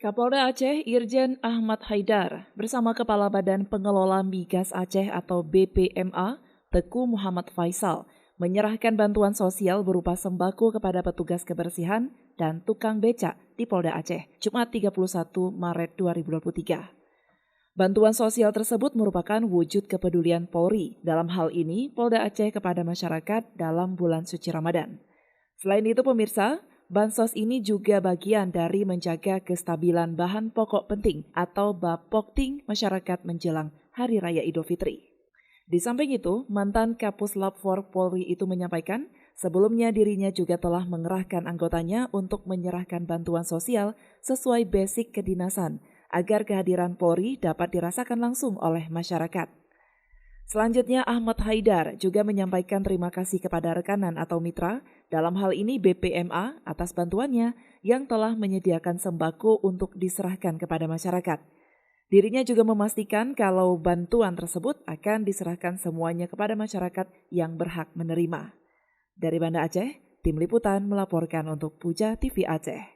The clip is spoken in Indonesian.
Kapolda Aceh Irjen Ahmad Haidar bersama Kepala Badan Pengelola Migas Aceh atau BPMA, Teku Muhammad Faisal, menyerahkan bantuan sosial berupa sembako kepada petugas kebersihan dan tukang becak di Polda Aceh, Jumat 31 Maret 2023. Bantuan sosial tersebut merupakan wujud kepedulian Polri, dalam hal ini Polda Aceh kepada masyarakat dalam bulan suci Ramadan. Selain itu pemirsa, bansos ini juga bagian dari menjaga kestabilan bahan pokok penting atau Bapokting masyarakat menjelang Hari Raya Idul Fitri. Di samping itu, mantan Kapuslap 4 Polri itu menyampaikan sebelumnya dirinya juga telah mengerahkan anggotanya untuk menyerahkan bantuan sosial sesuai basic kedinasan agar kehadiran Polri dapat dirasakan langsung oleh masyarakat. Selanjutnya Ahmad Haidar juga menyampaikan terima kasih kepada rekanan atau mitra, dalam hal ini BPMA atas bantuannya yang telah menyediakan sembako untuk diserahkan kepada masyarakat. Dirinya juga memastikan kalau bantuan tersebut akan diserahkan semuanya kepada masyarakat yang berhak menerima. Dari Banda Aceh, Tim Liputan melaporkan untuk Puja TV Aceh.